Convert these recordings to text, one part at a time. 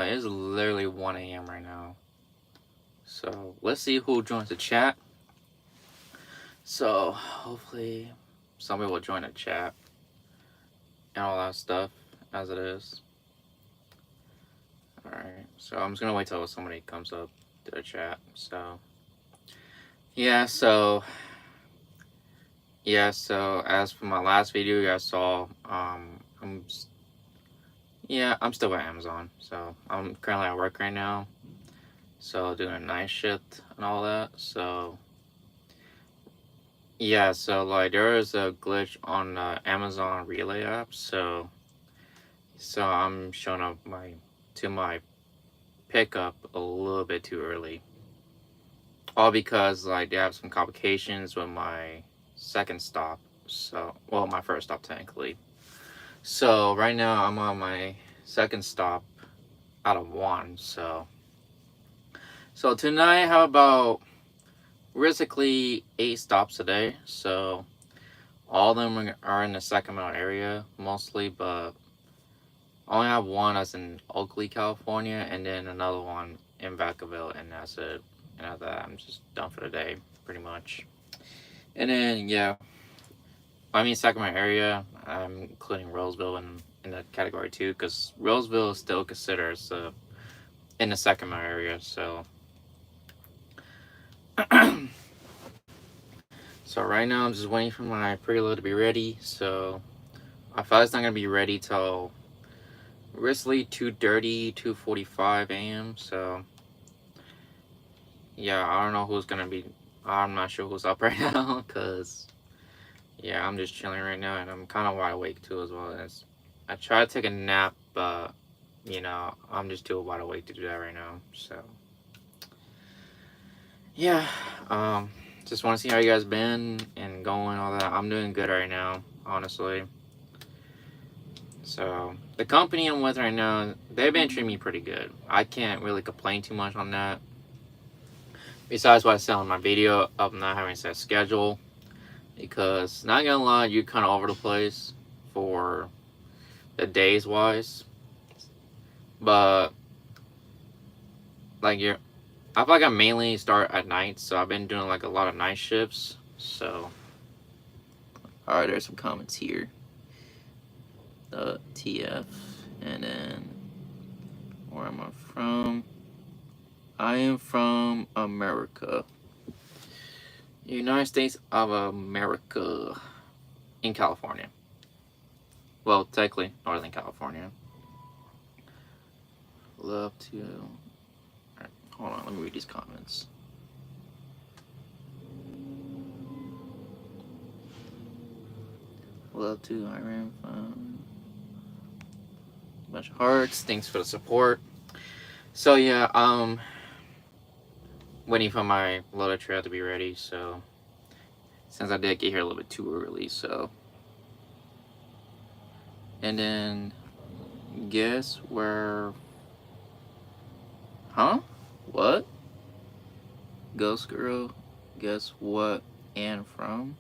it is literally 1 a.m. right now. So let's see who joins the chat. So hopefully somebody will join the chat and all that stuff as it is. Alright, so I'm just gonna wait till somebody comes up to the chat. So so as for my last video you guys saw, I'm still at Amazon. So I'm currently at work right now. So doing a night shift and all that. So like there is a glitch on the Amazon Relay app. So I'm showing up to my pickup a little bit too early. All because like they have some complications with my second stop. So my first stop technically. So right now I'm on my second stop out of 1. So tonight, how about basically 8 stops a day? So all of them are in the Sacramento area mostly, but I only have one that's in Oakley, California, and then another one in Vacaville, and that's it. And after that, I'm just done for the day, pretty much. And then Sacramento area, I'm including Roseville in the category 2, because Roseville is still considered in the Sacramento area. So so right now I'm just waiting for my preload to be ready. So I thought it's not gonna be ready till Risley 2:30, 2:45 a.m. So yeah, I don't know who's gonna be. I'm not sure who's up right now, cause I'm just chilling right now, and I'm kind of wide awake too as well. I try to take a nap, but I'm just too wide awake to do that right now. So just want to see how you guys been and going, all that. I'm doing good right now, honestly. So the company I'm with right now, they've been treating me pretty good. I can't really complain too much on that. Besides what I said on my video of not having a set schedule, because not gonna lie, you're kind of over the place for the days wise. But like I feel like I mainly start at night, so I've been doing like a lot of night shifts. So alright, there's some comments here. The TF, and then where am I from? I am from America. United States of America. In California. Well, technically, Northern California. Love to... Alright, hold on, let me read these comments. Love to Iran Fun. Bunch of hearts. Thanks for the support. So waiting for my loader trail to be ready. So since I did get here a little bit too early, so and then guess where? Huh? What? Ghost Girl? Guess what? And from?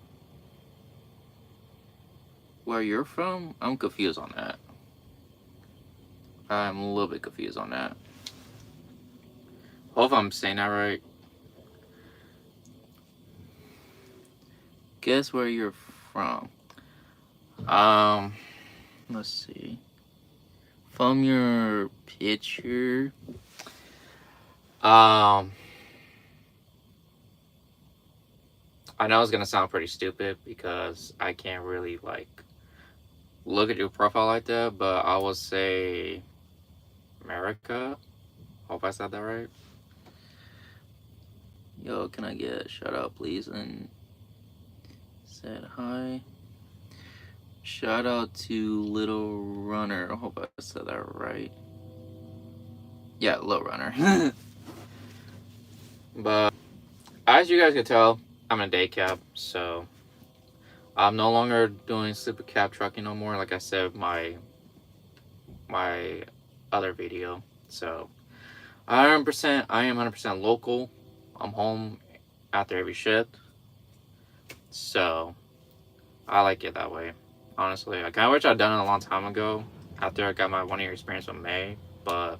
Where you're from? I'm confused on that. I'm a little bit confused on that. Hope I'm saying that right. Guess where you're from? Let's see. From your picture. I know it's gonna sound pretty stupid because I can't really like look at your profile like that, but I will say America. Hope I said that right. Yo, can I get a shout out please? And said hi. Shout out to Little Runner. I hope I said that right. Yeah, Little Runner. But as you guys can tell, I'm in a day cab, so I'm no longer doing sleeper cab trucking no more. Like I said, my other video. So I am 100% local. I'm home after every shift. So I like it that way. Honestly, I kind of wish I'd done it a long time ago after I got my 1 year experience with May, but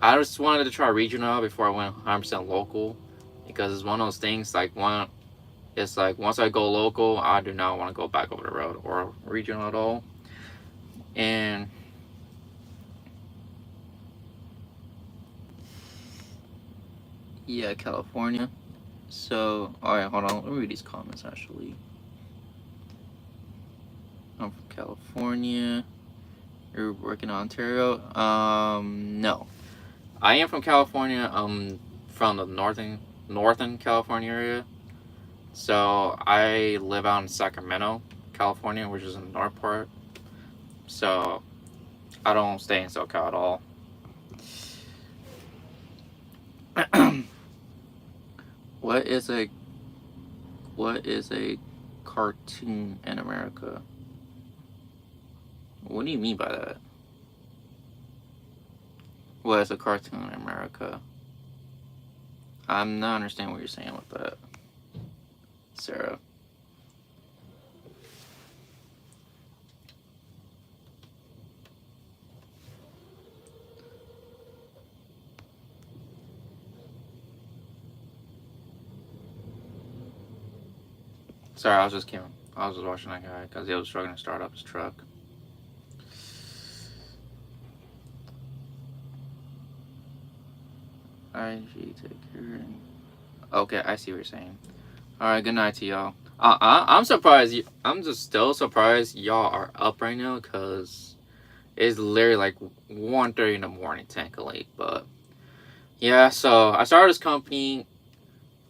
I just wanted to try regional before I went 100% local, because it's one of those things like one. It's like once I go local, I do not want to go back over the road or regional at all. And yeah, California. So, alright, hold on. Let me read these comments actually. I'm from California. You're working in Ontario? No. I am from California. From the northern California area. So I live out in Sacramento, California, which is in the north part. So I don't stay in SoCal at all. What is a cartoon in America? What do you mean by that? What is a cartoon in America? I'm not understanding what you're saying with that, Sarah. Sorry, I was just watching that guy because he was struggling to start up his truck. IG, take care. Okay, I see what you're saying. All right, good night to y'all. I'm surprised. I'm just still surprised y'all are up right now because it's literally like 1:30 in the morning, technically. But yeah, so I started this company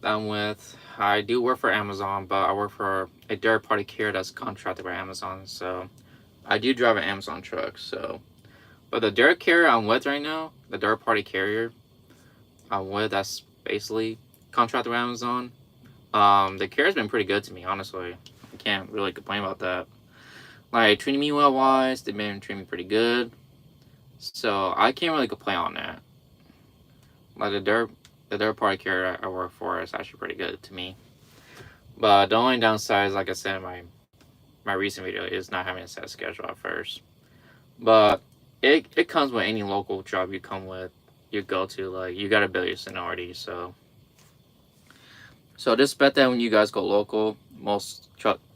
that I'm with. I do work for Amazon, but I work for a third-party carrier that's contracted by Amazon. So I do drive an Amazon truck. So, but the dirt carrier I'm with right now, the third-party carrier I'm with, that's basically contracted by Amazon. The carrier's been pretty good to me, honestly. I can't really complain about that. Like, treating me well-wise, they've been treating me pretty good. So I can't really complain on that. Like the third-party carrier I work for is actually pretty good to me. But the only downside is, like I said in my recent video, is not having a set schedule at first. But it comes with any local job you go to. Like, you gotta build your seniority. So just bet that when you guys go local, most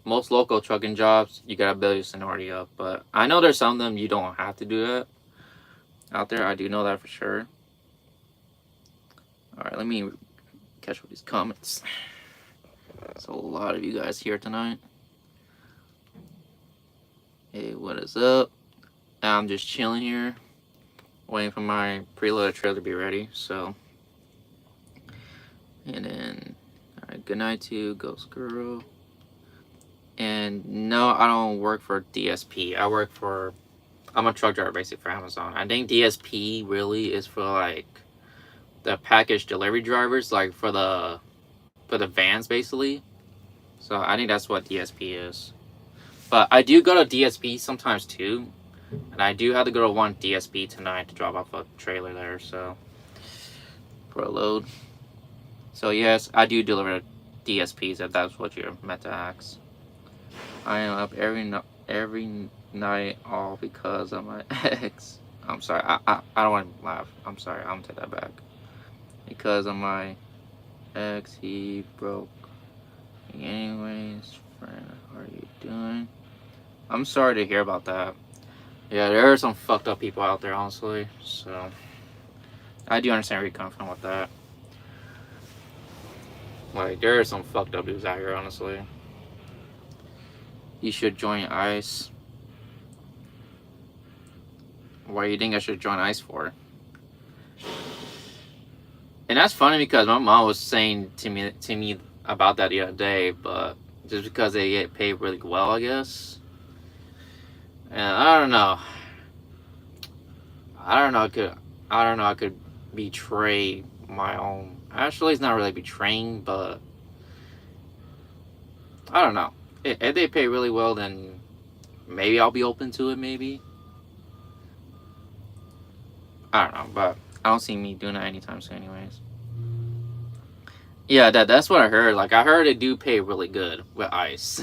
local trucking jobs, you gotta build your seniority up. But I know there's some of them you don't have to do that out there. I do know that for sure. Alright, let me catch up with these comments. There's a lot of you guys here tonight. Hey, what is up? I'm just chilling here, waiting for my preloaded trailer to be ready. So, and then, alright, good night to Ghost Girl. And no, I don't work for DSP. I'm a truck driver basically for Amazon. I think DSP really is for like the package delivery drivers, like for the vans basically. So I think that's what DSP is. But I do go to DSP sometimes too, and I do have to go to one DSP tonight to drop off a trailer there. So for a load. So yes, I do deliver DSPs if that's what you're meant to ask. I am up every night all because of my ex. I'm sorry, I don't want to laugh. I'm sorry, I'm gonna take that back. Because of my ex, he broke me anyways. Friend, how are you doing? I'm sorry to hear about that. Yeah, there are some fucked up people out there, honestly. So I do understand where you're coming from with that. Like, there are some fucked up dudes out here, honestly. You should join ICE. Why do you think I should join ICE for? And that's funny because my mom was saying to me about that the other day, but just because they get paid really well, I guess. And I don't know. I could betray my own. Actually, it's not really betraying, but I don't know. If they pay really well, then maybe I'll be open to it. Maybe. I don't know, but I don't see me doing that anytime soon, anyways. Yeah, that's what I heard. Like, I heard they do pay really good with ICE.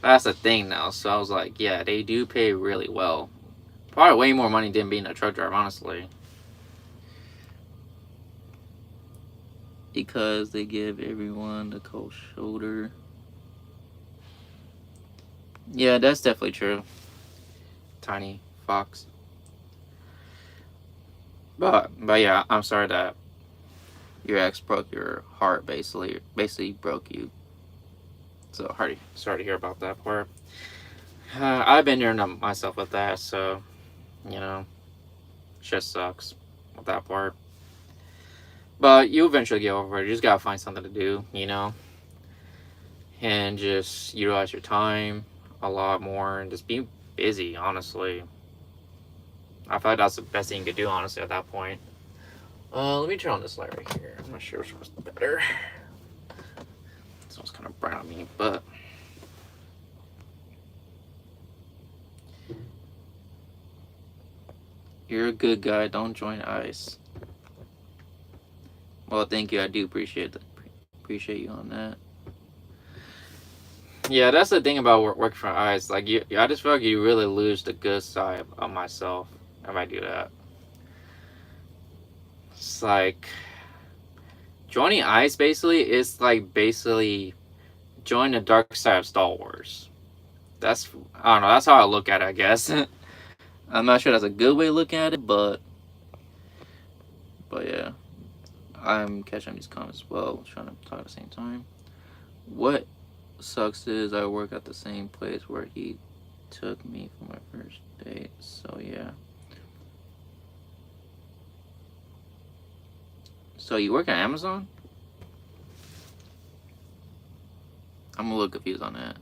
That's the thing now. So I was like, yeah, they do pay really well. Probably way more money than being a truck driver, honestly. because they give everyone the cold shoulder. Yeah, that's definitely true. Tiny Fox. But yeah, I'm sorry that your ex broke your heart. Basically broke you. So sorry to hear about that part. I've been there myself with that, so you know, just sucks with that part. But you eventually get over it. You just gotta find something to do, and just utilize your time a lot more and just be busy. Honestly, I feel like that's the best thing you could do. Honestly, at that point. Let me turn on this light right here. I'm not sure which one's better. This one's kind of bright on me, but you're a good guy. Don't join ICE. Well, thank you. I do appreciate you on that. Yeah, that's the thing about working for ICE. Like, I just feel like you really lose the good side of myself if I do that. It's like joining ICE basically is like join the dark side of Star Wars. I don't know. That's how I look at it, I guess. I'm not sure that's a good way to look at it, but yeah, I'm catching these comments as well, trying to talk at the same time. What sucks is I work at the same place where he took me for my first date, so yeah. So you work at Amazon? I'm a little confused on that.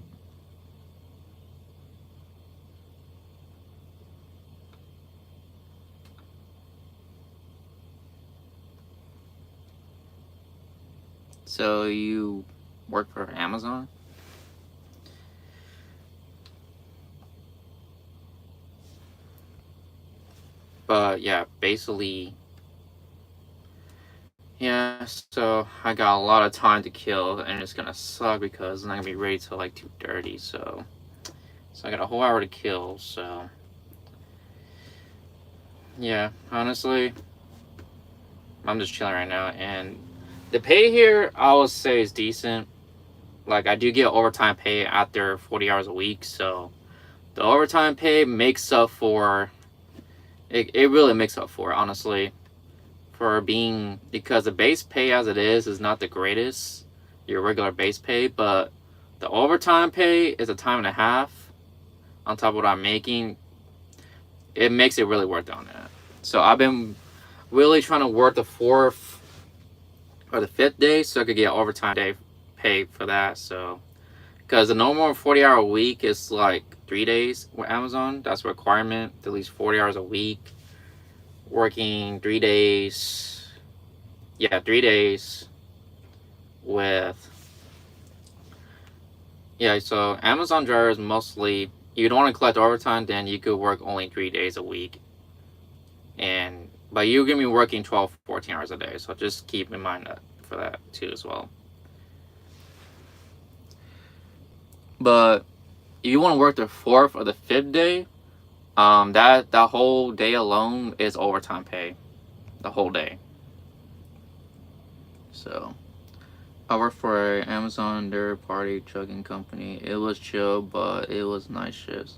So you work for Amazon? But yeah, basically, yeah, so I got a lot of time to kill, and it's gonna suck because I'm not gonna be ready till like 2:30, so I got a whole hour to kill, so yeah, honestly, I'm just chilling right now, and the pay here, I would say, is decent. Like, I do get overtime pay after 40 hours a week, so the overtime pay makes up for it. It really makes up for it, honestly, for being, because the base pay as it is not the greatest, your regular base pay, but the overtime pay is a time and a half on top of what I'm making. It makes it really worth it on that. So I've been really trying to work the 4th or the 5th day so I could get overtime day pay for that. So because the normal 40-hour week is like 3 days with Amazon. That's a requirement, at least 40 hours a week. Working 3 days. Yeah, 3 days with. Yeah, so Amazon drivers mostly, you don't want to collect overtime, then you could work only 3 days a week. But you're going to be working 12, 14 hours a day. So just keep in mind that for that too as well. But if you want to work the 4th or the 5th day, that whole day alone is overtime pay, the whole day. So I work for Amazon third-party trucking company. It was chill, but it was night shifts.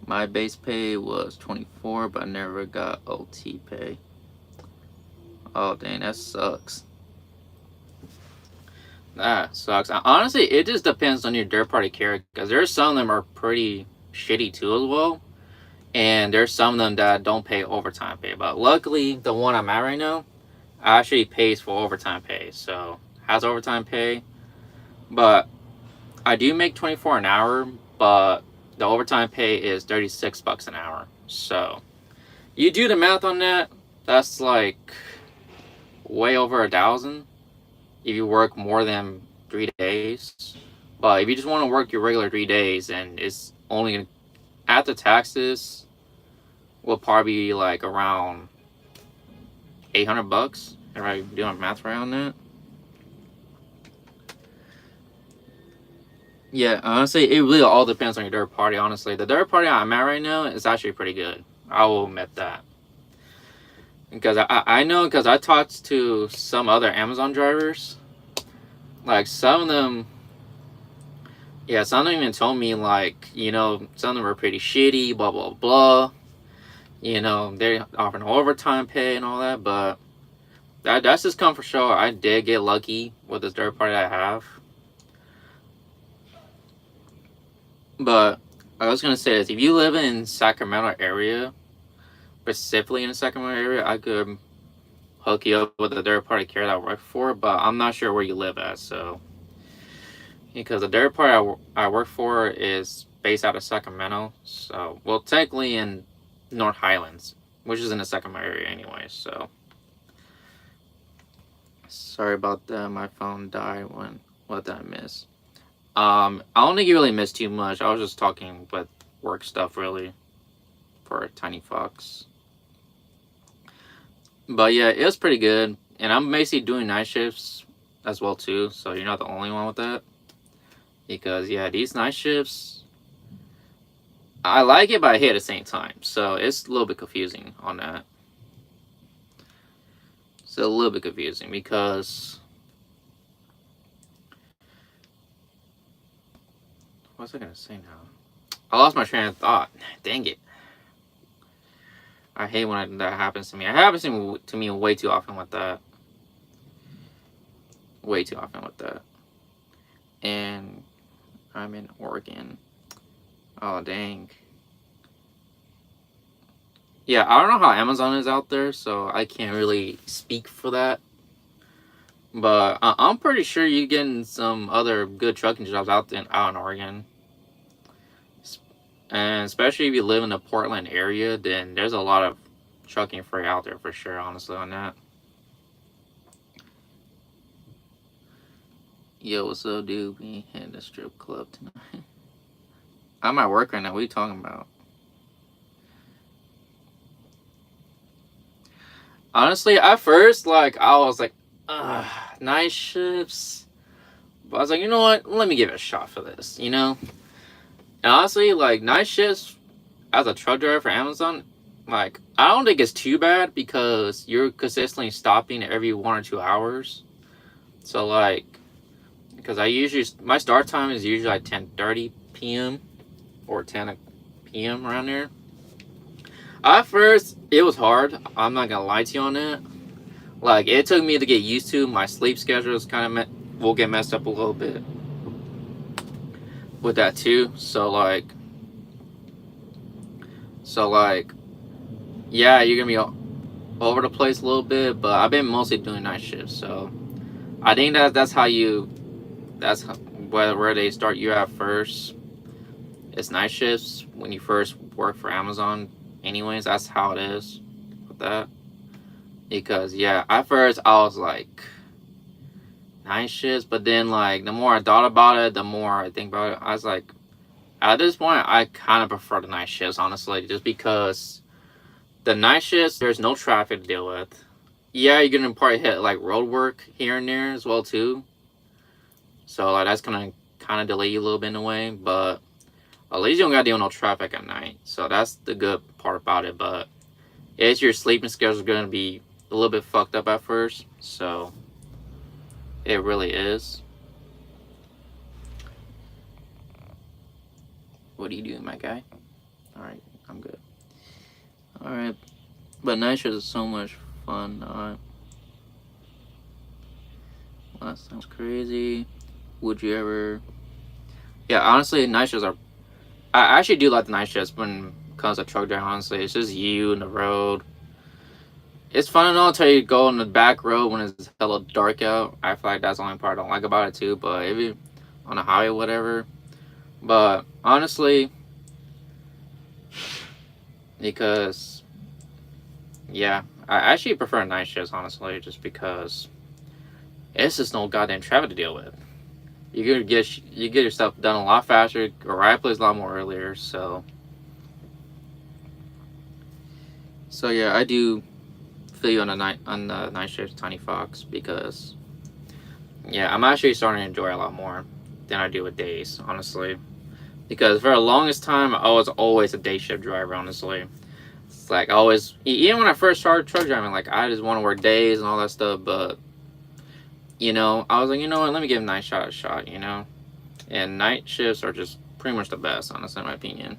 My base pay was 24, but I never got OT pay. Oh dang, that sucks. That sucks. Honestly, it just depends on your third-party carrier, because there's some of them are pretty shitty too as well, and there's some of them that don't pay overtime pay. But luckily, the one I'm at right now actually pays for overtime pay, so has overtime pay. But I do make 24 an hour, but the overtime pay is $36 an hour. So you do the math on that, that's like way over 1,000 if you work more than 3 days. But if you just want to work your regular 3 days, and it's only after taxes will probably be like around $800 if I doing math right on that. Yeah, honestly, it really all depends on your third party. Honestly, the third party I'm at right now is actually pretty good. I will admit that. because I know, because I talked to some other Amazon drivers, like some of them, yeah, some of them even told me like, you know, some of them were pretty shitty, blah blah blah. You know, they're offering overtime pay and all that, but that's just come for show. I did get lucky with this third party I have. But I was gonna say is, if you live in Sacramento area, specifically in the Sacramento area, I could hook you up with a third party carrier that I work for, but I'm not sure where you live at, so because the third party I work for is based out of Sacramento, so well technically in North Highlands, which is in the Sacramento area anyway, so sorry about that. My phone died. What did I miss? I don't think you really missed too much. I was just talking with work stuff really for Tiny Fox. But yeah, it was pretty good. And I'm basically doing night shifts as well too, so you're not the only one with that. Because yeah, these night shifts, I like it, but I hate it at the same time. So it's a little bit confusing on that. It's a little bit confusing because what was I gonna say now? I lost my train of thought. Dang it. I hate when that happens to me. It happens to me way too often with that. Way too often with that. And I'm in Oregon. Oh, dang. Yeah, I don't know how Amazon is out there, so I can't really speak for that. But I'm pretty sure you're getting some other good trucking jobs out in Oregon. And especially if you live in the Portland area, then there's a lot of trucking freight out there for sure, honestly, on that. Yo, what's up, dude? We hitting the strip club tonight. I'm at work right now. What are you talking about? Honestly, at first, like, I was like, night shifts. But I was like, you know what? Let me give it a shot for this, you know? And honestly, like, night shifts as a truck driver for Amazon, like, I don't think it's too bad because you're consistently stopping every 1 or 2 hours. So, like, because my start time is usually like 10:30 p.m. or 10 p.m. around there. At first, it was hard. I'm not gonna lie to you on that. Like, it took me to get used to. My sleep schedule is kind of will get messed up a little bit with that too. So like, yeah, you're gonna be all over the place a little bit. But I've been mostly doing night shifts, so I think that's where they start you at first. It's night shifts when you first work for Amazon. Anyways, that's how it is with that. Because yeah, at first I was like night shifts, but then like the more I thought about it, the more I think about it, I was like, at this point I kind of prefer the night shifts, honestly, just because the night shifts there's no traffic to deal with. Yeah, you're gonna probably hit like road work here and there as well too. So like that's gonna kind of delay you a little bit in a way, but at least you don't gotta deal with no traffic at night. So that's the good part about it. But it's your sleeping schedule is gonna be a little bit fucked up at first. So it really is. What are you doing, my guy? Alright, I'm good. Alright. But night shifts is so much fun. Last time was crazy. Would you ever? Yeah, honestly, night shifts are. I actually do like the night shifts when it comes to truck driving. Honestly, it's just you and the road. It's fun and all until you go on the back road when it's hella dark out. I feel like that's the only part I don't like about it too. But if you on the highway, whatever. But honestly, because yeah, I actually prefer night shifts, honestly, just because it's just no goddamn traffic to deal with. You get yourself done a lot faster, arrive at place a lot more earlier. So yeah, I do feel you on the night shift, Tiny Fox, because yeah, I'm actually starting to enjoy it a lot more than I do with days, honestly. Because for the longest time, I was always a day shift driver, honestly. It's like I always, even when I first started truck driving, like I just want to work days and all that stuff. But you know, I was like, you know what? Let me give night shot a shot. You know, and night shifts are just pretty much the best, honestly, in my opinion.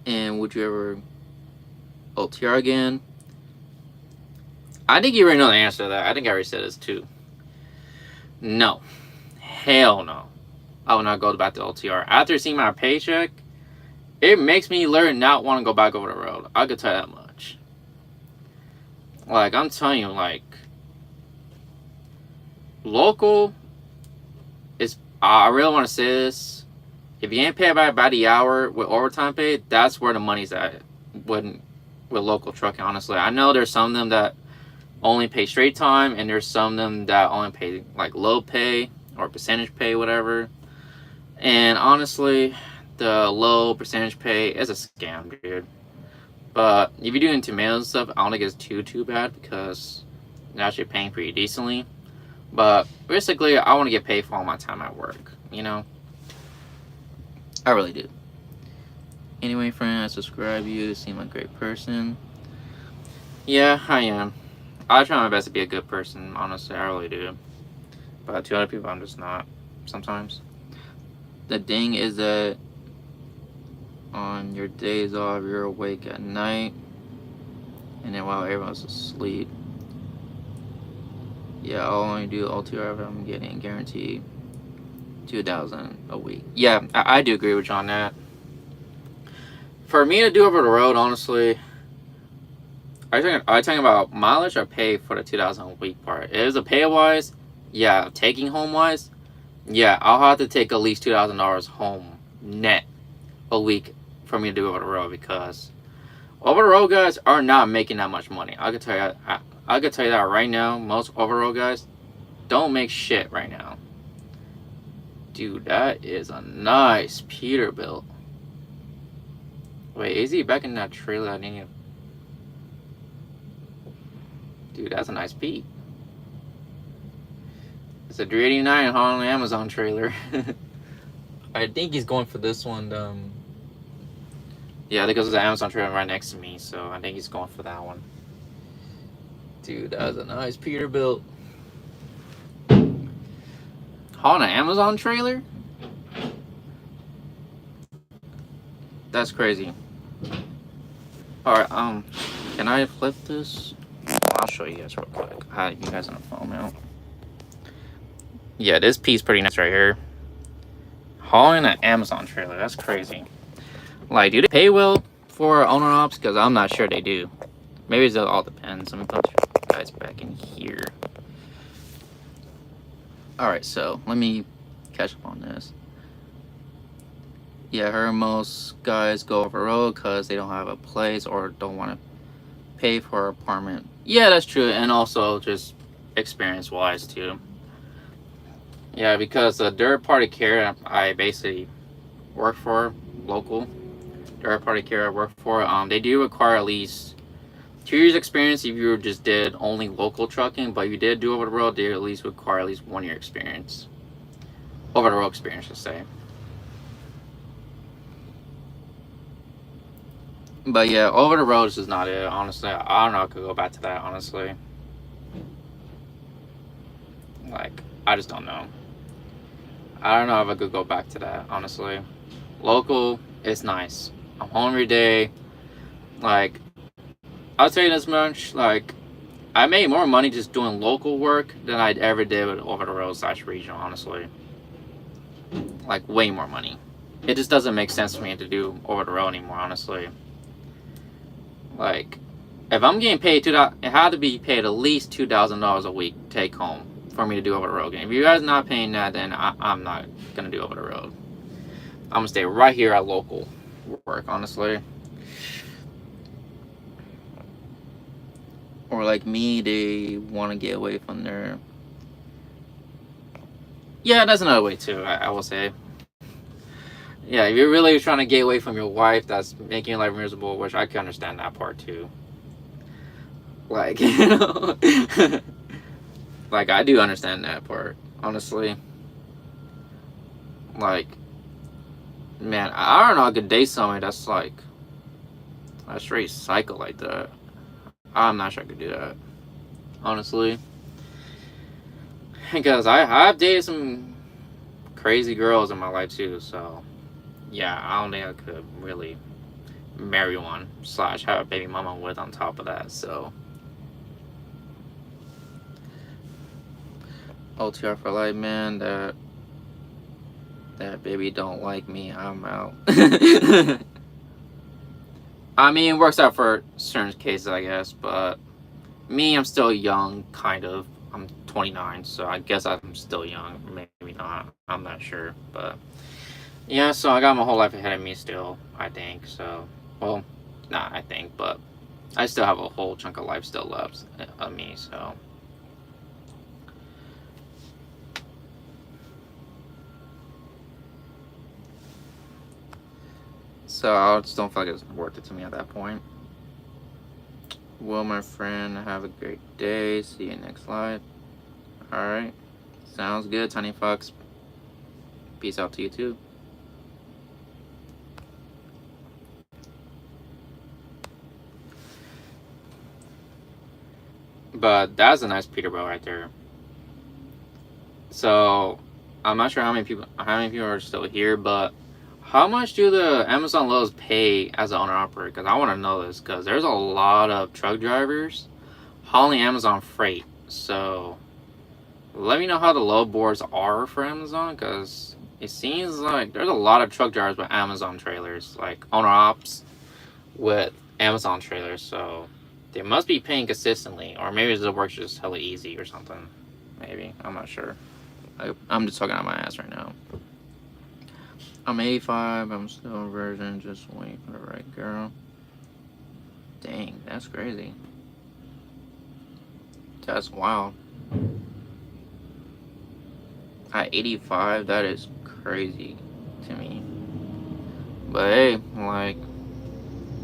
And would you ever OTR again? I think you already know the answer to that. I think I already said this too. No. Hell no. I will not go back to OTR. After seeing my paycheck, it makes me learn not want to go back over the road. I could tell you that much. Like, I'm telling you, like, local is, I really want to say this. If you ain't paid by the hour with overtime pay, that's where the money's at with local trucking, honestly. I know there's some of them that only pay straight time, and there's some of them that only pay like low pay or percentage pay, whatever. And honestly, the low percentage pay is a scam, dude. But if you're doing tomatoes and stuff, I don't think it's too bad because they're actually paying pretty decently. But basically, I want to get paid for all my time at work, you know? I really do. Anyway, friend, I subscribe you. You seem like a great person. Yeah, I am. I try my best to be a good person, honestly, I really do. But to other people, I'm just not, sometimes. The thing is that on your days off, you're awake at night, and then while everyone's asleep. Yeah, I'll only do OTR if I'm getting guaranteed $2,000 a week. Yeah, I do agree with you on that. For me to do over the road, honestly, are you talking about mileage or pay for the $2,000 a week part? If it's a pay wise, yeah. Taking home wise, yeah, I'll have to take at least $2,000 home net a week for me to do over the road, because over the road guys are not making that much money. I could tell you, I could tell you that right now. Most over the road guys don't make shit right now. Dude, that is a nice Peterbilt. Wait, is he back in that trailer? I need. Dude, that's a nice beat. It's a 389 on the Amazon trailer. I think he's going for this one. Yeah, I think there's an Amazon trailer right next to me, so I think he's going for that one. Dude, that's a nice Peterbilt. On an Amazon trailer? That's crazy. Alright, can I flip this? I'll show you guys real quick. I have you guys on the phone now. Yeah, this piece pretty nice right here. Hauling an Amazon trailer, that's crazy. Like, do they pay well for owner ops? Because I'm not sure they do. Maybe it all depends. Let me put you guys back in here. Alright, so let me catch up on this. Yeah, I heard most guys go over the road because they don't have a place or don't want to pay for an apartment. Yeah, that's true. And also just experience wise too. Yeah, because the third party carrier I basically work for, local third party carrier I work for, they do require at least 2 years experience if you just did only local trucking, but if you did do over the road, they at least require at least 1 year experience. Over the road experience, I should say. But yeah, over the road is just not it, honestly. I don't know if I could go back to that, honestly. Like, I just don't know. I don't know if I could go back to that, honestly. Local, it's nice. I'm home every day. Like, I'll tell you this much, like, I made more money just doing local work than I ever did with over the road / regional, honestly. Like, way more money. It just doesn't make sense for me to do over the road anymore, honestly. Like, if I'm getting paid it had to be paid at least $2,000 a week take home for me to do over the road. If you guys not paying that, then I'm not gonna do over the road. I'm gonna stay right here at local work, honestly. Or like me, they want to get away from their. Yeah, that's another way too. I will say. Yeah, if you're really trying to get away from your wife that's making your life miserable, which I can understand that part too. Like, you know, like I do understand that part, honestly. Like, Man, I don't know. I could date somebody that's like a straight psycho like that. I'm not sure I could do that, honestly. Because I've dated some crazy girls in my life too. So yeah, I don't think I could really marry one slash have a baby mama with on top of that. So OTR for life, man. That baby don't like me. I'm out. I mean, it works out for certain cases, I guess. But me, I'm still young, kind of. I'm 29, so I guess I'm still young. Maybe not. I'm not sure, but yeah. So I got my whole life ahead of me still. I think so. Well, not I think, but I still have a whole chunk of life still left of me. So. So I just don't feel like it's worth it to me at that point. Well, my friend, have a great day. See you next live. Alright. Sounds good, Tiny Fox. Peace out to you too. But that's a nice Peterbilt right there. So I'm not sure how many people are still here, but how much do the Amazon lows pay as an owner operator? Because I want to know this, because there's a lot of truck drivers hauling Amazon freight. So let me know how the load boards are for Amazon, because it seems like there's a lot of truck drivers with Amazon trailers, like owner ops with Amazon trailers. So they must be paying consistently, or maybe the work's just hella easy or something. Maybe, I'm not sure. I'm just talking out my ass right now. I'm 85. I'm still a virgin. Just waiting for the right girl. Dang, that's crazy. That's wild. At 85, that is crazy to me. But hey, like,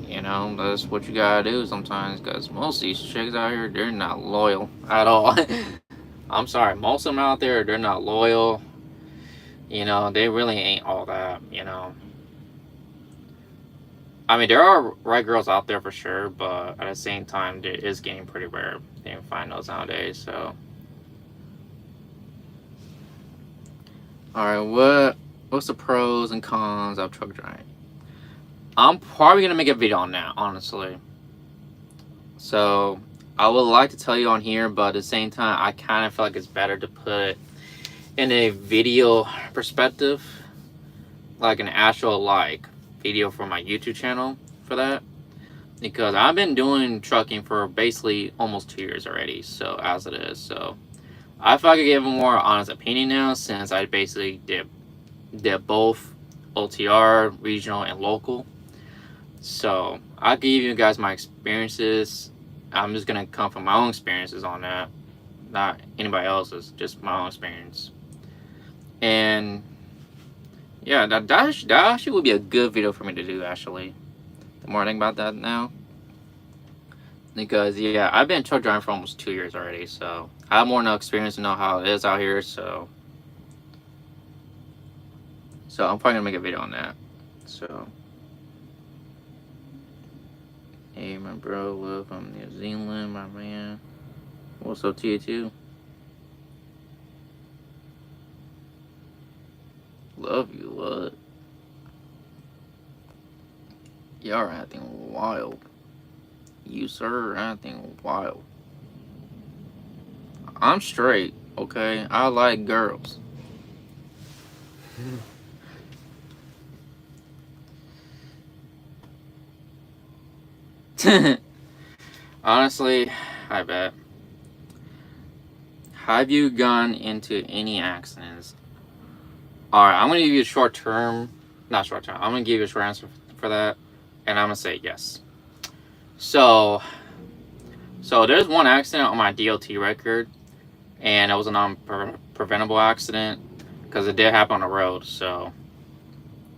you know, that's what you gotta do sometimes. Because most of these chicks out here, they're not loyal at all. I'm sorry, most of them out there, they're not loyal. You know, they really ain't all that, you know. I mean, there are right girls out there for sure, but at the same time, it is getting pretty rare. You can find those nowadays, so. Alright, what's the pros and cons of truck driving? I'm probably gonna make a video on that, honestly. So, I would like to tell you on here, but at the same time, I kind of feel like it's better to put it in a video perspective, like an actual video for my YouTube channel for that, because I've been doing trucking for basically almost 2 years already. So as it is, so I feel like I could give a more honest opinion now, since I basically did both OTR, regional, and local. So I'll give you guys my experiences. I'm just gonna come from my own experiences on that, not anybody else's, just my own experience. And yeah, that actually would be a good video for me to do, actually. The more I think about that now. Because, yeah, I've been truck driving for almost 2 years already, so I have more enough experience to know how it is out here, so I'm probably gonna make a video on that. So, hey, my bro, love from New Zealand, my man. What's up to you, too? Love you, what? Y'all are acting wild. You, sir, are acting wild. I'm straight, okay? I like girls. Honestly, I bet. Have you gone into any accidents? Alright, I'm gonna give you a short term. Not short term. I'm gonna give you a short answer for that. And I'm gonna say yes. So there's one accident on my DOT record. And it was a non-preventable accident. Because it did happen on the road. So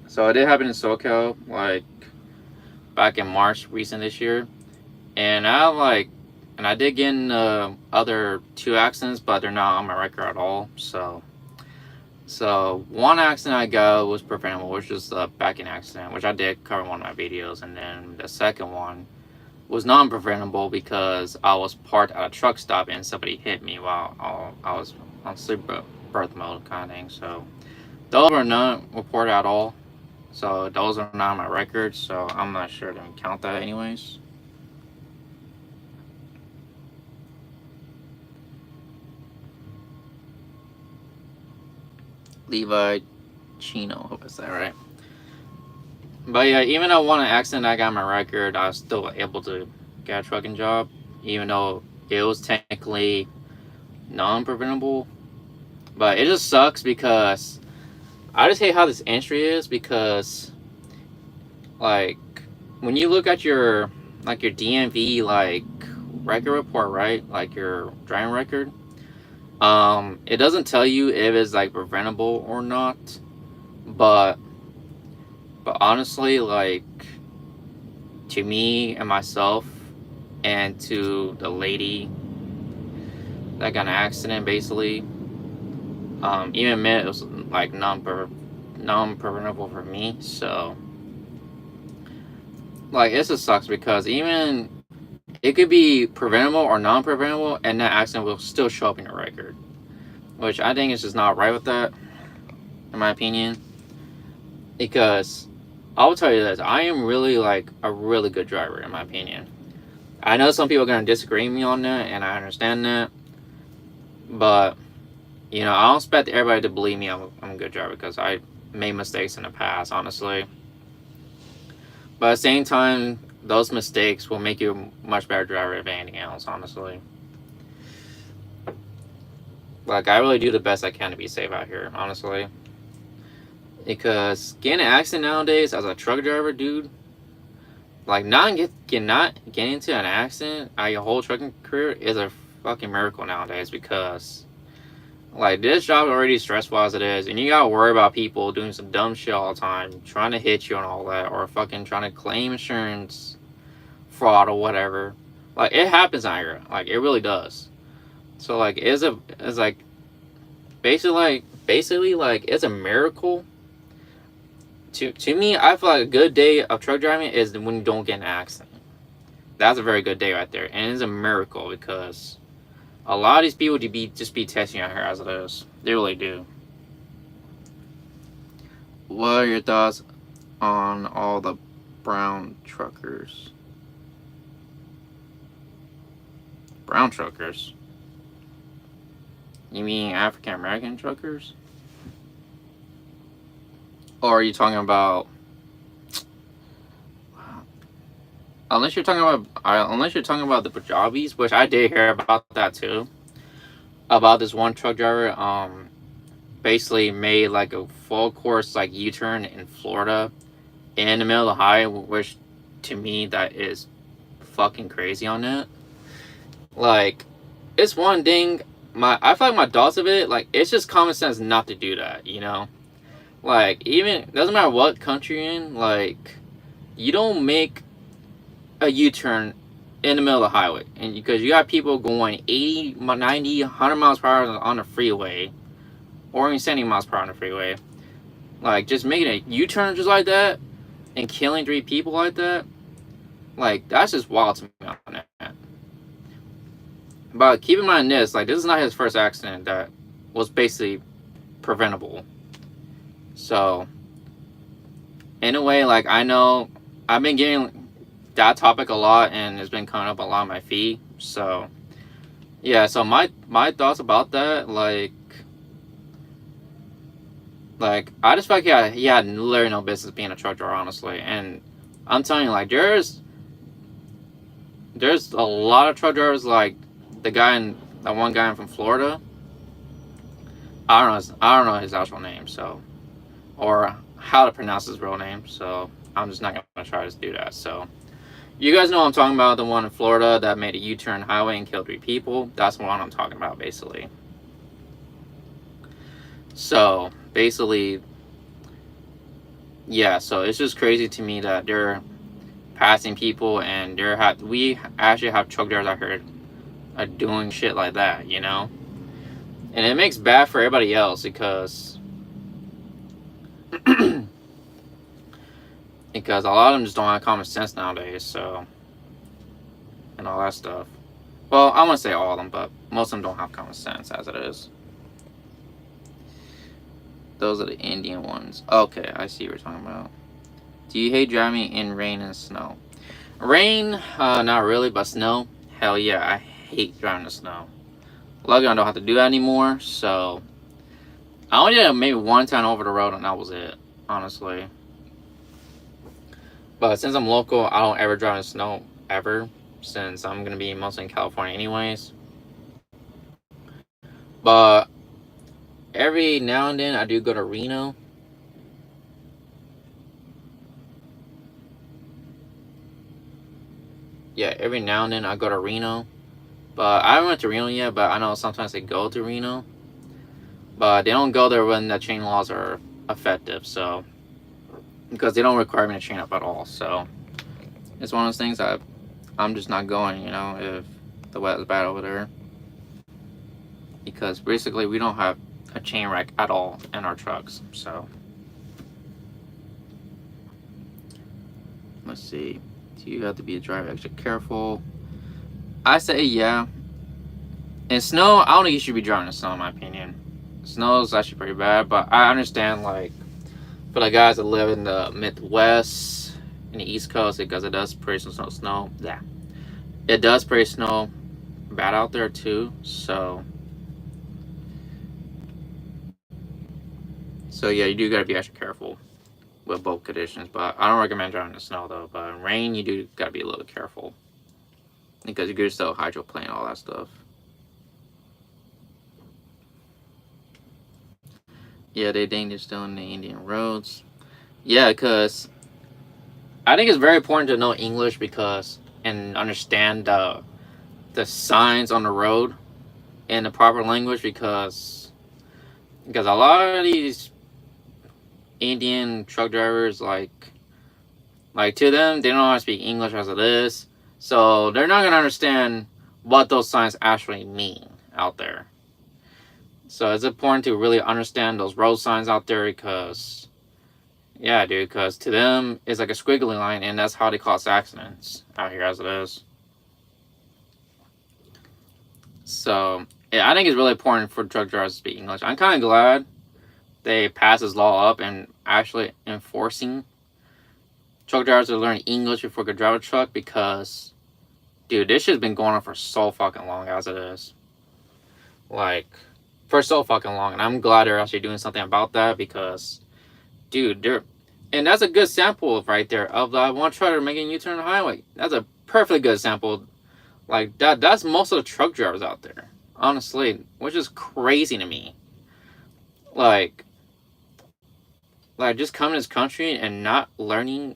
it did happen in SoCal. Like, back in March recent this year. And I did get in other 2 accidents, but they're not on my record at all. So So one accident I got was preventable, which was the backing accident, which I did cover in one of my videos, and then the second one was non-preventable because I was parked at a truck stop and somebody hit me while I was on sleep birth mode kind of thing. So those were not reported at all. So those are not on my record. So I'm not sure to count that anyways. Levi Chino, hope I said that right. But yeah, even though one accident I got on my record, I was still able to get a trucking job, even though it was technically non-preventable. But it just sucks because I just hate how this industry is, because like when you look at your your DMV record report, right? Like your driving record, it doesn't tell you if it's preventable or not. But honestly, to me and myself and to the lady that got an accident, basically, even admit it was non-preventable for me. So it just sucks because even it could be preventable or non-preventable, and that accident will still show up in your record, which I think is just not right with that, in my opinion. Because I will tell you this, I am really a really good driver, in my opinion. I know some people are going to disagree with me on that, and I understand that, but I don't expect everybody to believe me I'm a good driver, because I made mistakes in the past, honestly. But at the same time, those mistakes will make you a much better driver if anything else, honestly. I really do the best I can to be safe out here, honestly. Because getting an accident nowadays as a truck driver, dude, not getting into an accident out your whole trucking career is a fucking miracle nowadays, because this job is already stressful as it is, and you gotta worry about people doing some dumb shit all the time, trying to hit you and all that, or fucking trying to claim insurance fraud or whatever. It happens out here, it really does. So it's basically it's a miracle. To me, I feel like a good day of truck driving is when you don't get in an accident. That's a very good day right there, and it's a miracle, because a lot of these people just be testing out here as it is. They really do. What are your thoughts on all the brown truckers? Brown truckers? You mean African American truckers? Or are you talking about? Unless you're talking about the Punjabis, which I did hear about that too. About this one truck driver, basically made a full course U-turn in Florida, in the middle of the highway, which to me that is fucking crazy on it. It's one thing. I feel like my thoughts of it, it's just common sense not to do that, even doesn't matter what country you're in, you don't make a U-turn in the middle of the highway, and because you got people going 80, 90, 100 miles per hour on the freeway, or even 70 miles per hour on the freeway, just making a U-turn just like that and killing 3 people like that, that's just wild to me on that. But keep in mind this, this is not his first accident that was basically preventable. So, in a way, I know I've been getting that topic a lot, and it's been coming up a lot on my feed. So, yeah, so my thoughts about that, I just feel like he had literally no business being a truck driver, honestly. And I'm telling you, there's a lot of truck drivers, that one guy from Florida. I don't know his actual name, so, or how to pronounce his real name, so I'm just not gonna try to do that. So, you guys know what I'm talking about, the one in Florida that made a U-turn highway and killed 3 people. That's the one I'm talking about, basically. So, basically, yeah, so it's just crazy to me that they're passing people, and we actually have truck drivers out here doing shit like that, And it makes bad for everybody else, because Because a lot of them just don't have common sense nowadays, so, and all that stuff. Well, I wouldn't say all of them, but most of them don't have common sense as it is. Those are the Indian ones. Okay, I see what you're talking about. Do you hate driving in rain and snow? Rain, not really, but snow, hell yeah, I hate driving in snow. Luckily, I don't have to do that anymore, so I only did it maybe one time over the road, and that was it, honestly. But since I'm local, I don't ever drive in snow, ever, since I'm going to be mostly in California anyways. But every now and then, I do go to Reno. Yeah, every now and then, I go to Reno. But I haven't went to Reno yet, but I know sometimes they go to Reno. But they don't go there when the chain laws are effective, so, because they don't require me to chain up at all, so it's one of those things that I'm just not going, you know, if the weather's bad over there. Because basically we don't have a chain rack at all in our trucks, so. Let's see. Do you have to be a driver extra careful? I say yeah. In snow, I don't think you should be driving in snow, in my opinion. Snow is actually pretty bad, but I understand, like, for the guys that live in the Midwest, in the East Coast, because it does pretty snow. Yeah. It does pretty snow bad out there, too, so. So, yeah, you do gotta be extra careful with both conditions, but I don't recommend driving in snow, though. But in rain, you do gotta be a little careful. Because you could still hydroplane, all that stuff. Yeah, they dangerous still in the Indian roads. Yeah, because I think it's very important to know English because and understand the signs on the road in the proper language because a lot of these Indian truck drivers like to them they don't know how to speak English as it is, so they're not gonna understand what those signs actually mean out there. So it's important to really understand those road signs out there because, yeah, dude, because to them, it's like a squiggly line, and that's how they cause accidents out here as it is. So, yeah, I think it's really important for truck drivers to speak English. I'm kind of glad they passed this law up and actually enforcing truck drivers to learn English before they could drive a truck because, dude, this shit's been going on for so fucking long as it is. Like, for so fucking long, and I'm glad they're actually doing something about that because, dude, and that's a good sample right there of the one trucker making a U-turn on the highway. That's a perfectly good sample. Like that's most of the truck drivers out there, honestly, which is crazy to me. Like just coming to this country and not learning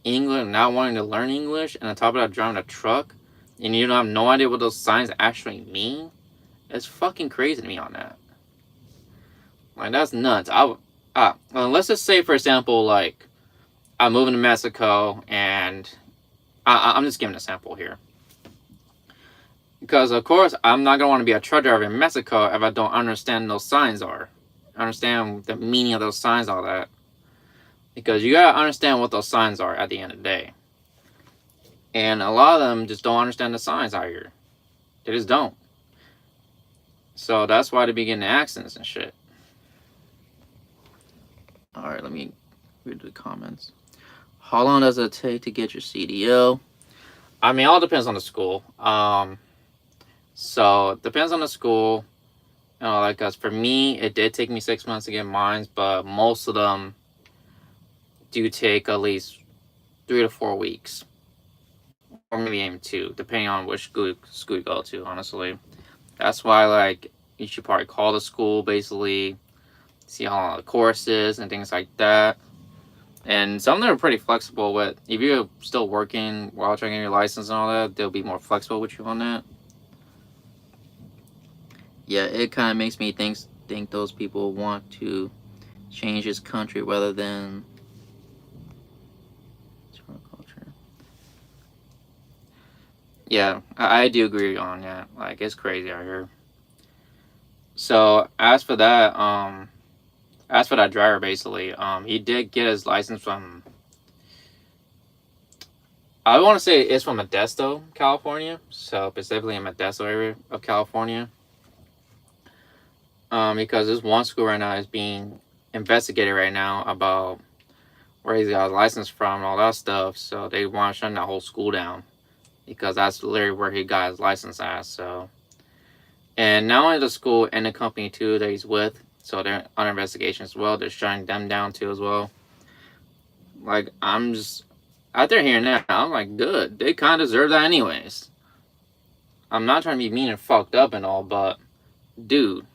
English, not wanting to learn English, and on top of that, driving a truck, and you don't have no idea what those signs actually mean. It's fucking crazy to me on that. Like, that's nuts. Let's just say, for example, like, I'm moving to Mexico, and I'm just giving a sample here. Because, of course, I'm not going to want to be a truck driver in Mexico if I don't understand those signs are. Understand the meaning of those signs, all that. Because you got to understand what those signs are at the end of the day. And a lot of them just don't understand the signs out here. They just don't. So that's why they be getting accidents and shit. Alright, let me read the comments. How long does it take to get your CDL? I mean, it all depends on the school. So it depends on the school. You know, like, cause for me, it did take me 6 months to get mine, but most of them do take at least 3 to 4 weeks, or maybe even 2, depending on which school you go to. Honestly, that's why, like, you should probably call the school, basically see how long the course is and things like that. And some of them are pretty flexible with, if you're still working while trying to get your license and all that, they'll be more flexible with you on that. Yeah, it kind of makes me think those people want to change this country rather than culture. Yeah, I do agree on that. Like, it's crazy out here. So as for that, As for that driver, basically, he did get his license from, I want to say it's from Modesto, California. So specifically in Modesto area of California. Because this one school right now is being investigated right now about where he got his license from and all that stuff. So they want to shut that whole school down because that's literally where he got his license at. So, and not only the school and the company too that he's with, so they're under investigation as well. They're shutting them down too as well. Like, I'm just out there hearing that, I'm like, good. They kind of deserve that anyways. I'm not trying to be mean and fucked up and all, but dude,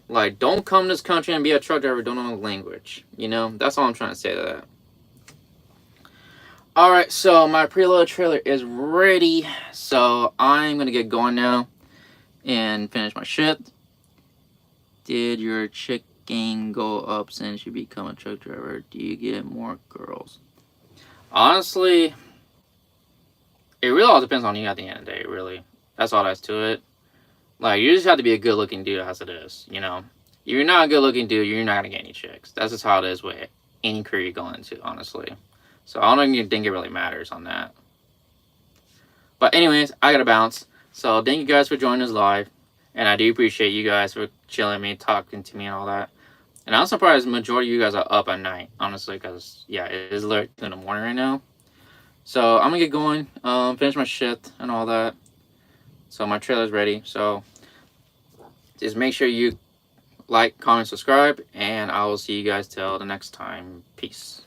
like, don't come to this country and be a truck driver, don't know the language. You know, that's all I'm trying to say to that. Alright, so my preload trailer is ready. So I'm going to get going now and finish my shift. Did your chicken go up since you become a truck driver? Do you get more girls? Honestly, it really all depends on you at the end of the day, really. That's all that's to it. Like, you just have to be a good looking dude as it is, you know. If you're not a good looking dude, you're not going to get any chicks. That's just how it is with any career you go into, honestly. So I don't even think it really matters on that. But anyways, I gotta bounce. So thank you guys for joining us live. And I do appreciate you guys for chilling me, talking to me and all that. And I'm surprised the majority of you guys are up at night, honestly, because, yeah, it is late in the morning right now. So I'm gonna get going, finish my shift and all that. So my trailer's ready. So just make sure you like, comment, subscribe, and I will see you guys till the next time. Peace.